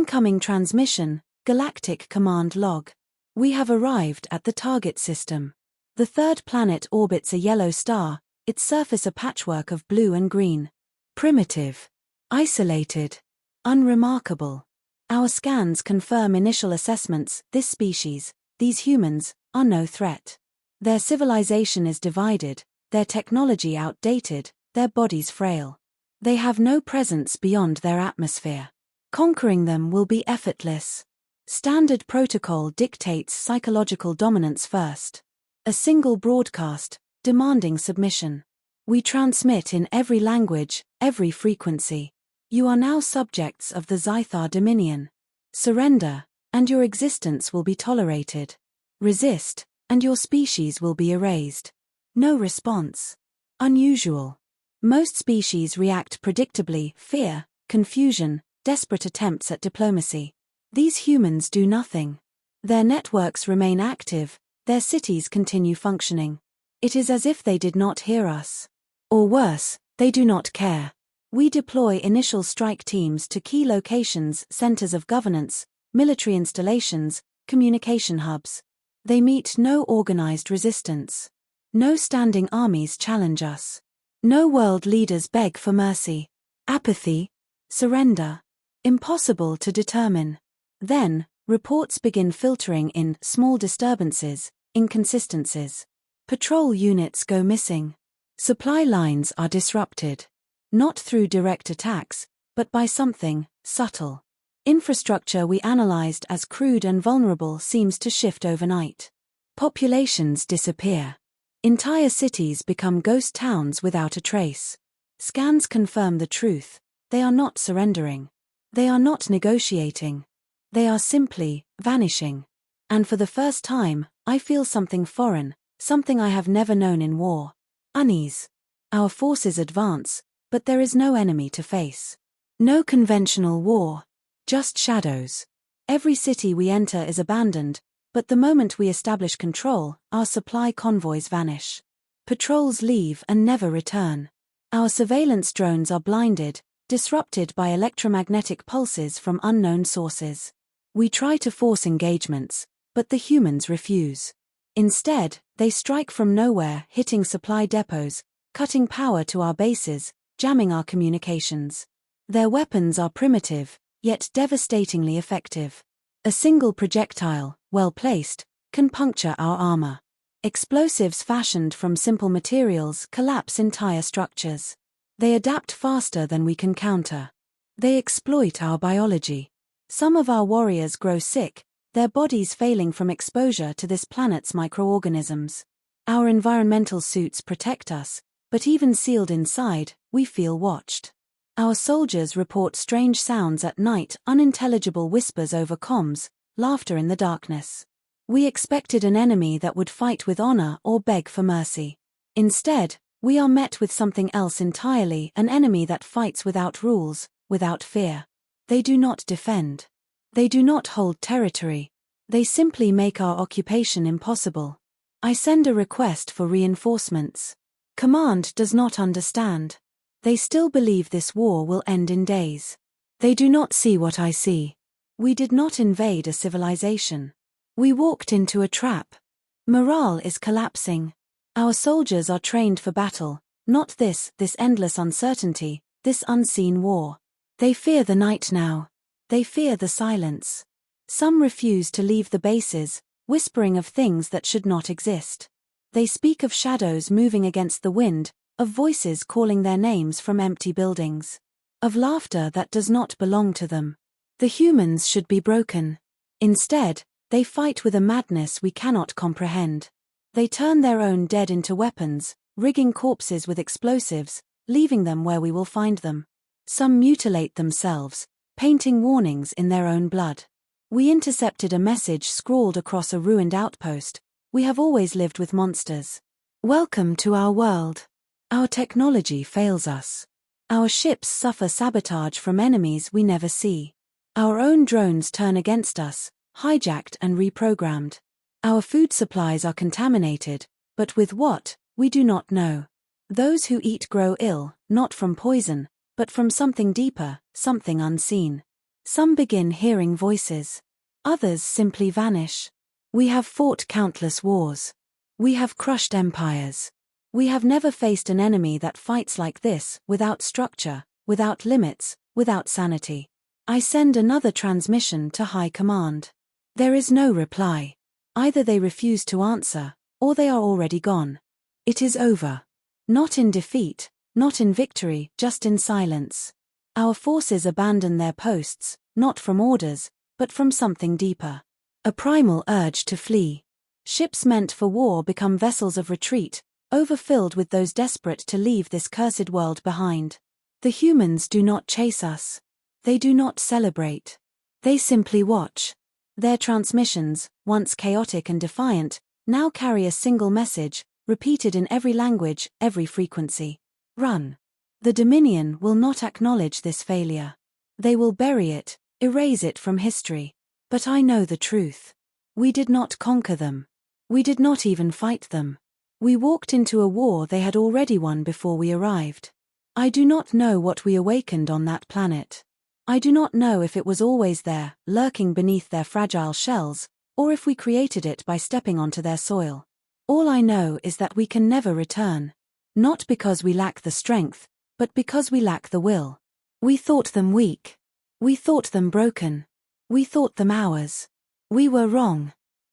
Incoming transmission, galactic command log. We have arrived at the target system. The third planet orbits a yellow star, its surface a patchwork of blue and green. Primitive. Isolated. Unremarkable. Our scans confirm initial assessments: this species, these humans, are no threat. Their civilization is divided, their technology outdated, their bodies frail. They have no presence beyond their atmosphere. Conquering them will be effortless. Standard protocol dictates psychological dominance first. A single broadcast, demanding submission. We transmit in every language, every frequency. You are now subjects of the Zythar Dominion. Surrender, and your existence will be tolerated. Resist, and your species will be erased. No response. Unusual. Most species react predictably: fear, confusion, desperate attempts at diplomacy. These humans do nothing. Their networks remain active, their cities continue functioning. It is as if they did not hear us. Or worse, they do not care. We deploy initial strike teams to key locations, centers of governance, military installations, communication hubs. They meet no organized resistance. No standing armies challenge us. No world leaders beg for mercy. Apathy. Surrender. Impossible to determine. Then, reports begin filtering in: small disturbances, inconsistencies. Patrol units go missing. Supply lines are disrupted. Not through direct attacks, but by something subtle. Infrastructure we analyzed as crude and vulnerable seems to shift overnight. Populations disappear. Entire cities become ghost towns without a trace. Scans confirm the truth: they are not surrendering. They are not negotiating. They are simply vanishing. And for the first time, I feel something foreign, something I have never known in war. Unease. Our forces advance, but there is no enemy to face. No conventional war. Just shadows. Every city we enter is abandoned, but the moment we establish control, our supply convoys vanish. Patrols leave and never return. Our surveillance drones are blinded, disrupted by electromagnetic pulses from unknown sources. We try to force engagements, but the humans refuse. Instead, they strike from nowhere, hitting supply depots, cutting power to our bases, jamming our communications. Their weapons are primitive, yet devastatingly effective. A single projectile, well placed, can puncture our armor. Explosives fashioned from simple materials collapse entire structures. They adapt faster than we can counter. They exploit our biology. Some of our warriors grow sick, their bodies failing from exposure to this planet's microorganisms. Our environmental suits protect us, but even sealed inside, we feel watched. Our soldiers report strange sounds at night, unintelligible whispers over comms, laughter in the darkness. We expected an enemy that would fight with honor or beg for mercy. Instead, we are met with something else entirely: an enemy that fights without rules, without fear. They do not defend. They do not hold territory. They simply make our occupation impossible. I send a request for reinforcements. Command does not understand. They still believe this war will end in days. They do not see what I see. We did not invade a civilization. We walked into a trap. Morale is collapsing. Our soldiers are trained for battle, not this endless uncertainty, this unseen war. They fear the night now. They fear the silence. Some refuse to leave the bases, whispering of things that should not exist. They speak of shadows moving against the wind, of voices calling their names from empty buildings, of laughter that does not belong to them. The humans should be broken. Instead, they fight with a madness we cannot comprehend. They turn their own dead into weapons, rigging corpses with explosives, leaving them where we will find them. Some mutilate themselves, painting warnings in their own blood. We intercepted a message scrawled across a ruined outpost: "We have always lived with monsters. Welcome to our world. Our technology fails us. Our ships suffer sabotage from enemies we never see. Our own drones turn against us, hijacked and reprogrammed. Our food supplies are contaminated, but with what, we do not know. Those who eat grow ill, not from poison, but from something deeper, something unseen. Some begin hearing voices. Others simply vanish. We have fought countless wars. We have crushed empires. We have never faced an enemy that fights like this, without structure, without limits, without sanity. I send another transmission to High Command. There is no reply. Either they refuse to answer, or they are already gone. It is over. Not in defeat, not in victory, just in silence. Our forces abandon their posts, not from orders, but from something deeper. A primal urge to flee. Ships meant for war become vessels of retreat, overfilled with those desperate to leave this cursed world behind. The humans do not chase us. They do not celebrate. They simply watch. Their transmissions, once chaotic and defiant, now carry a single message, repeated in every language, every frequency. Run. The Dominion will not acknowledge this failure. They will bury it, erase it from history. But I know the truth. We did not conquer them. We did not even fight them. We walked into a war they had already won before we arrived. I do not know what we awakened on that planet. I do not know if it was always there, lurking beneath their fragile shells, or if we created it by stepping onto their soil. All I know is that we can never return. Not because we lack the strength, but because we lack the will. We thought them weak. We thought them broken. We thought them ours. We were wrong.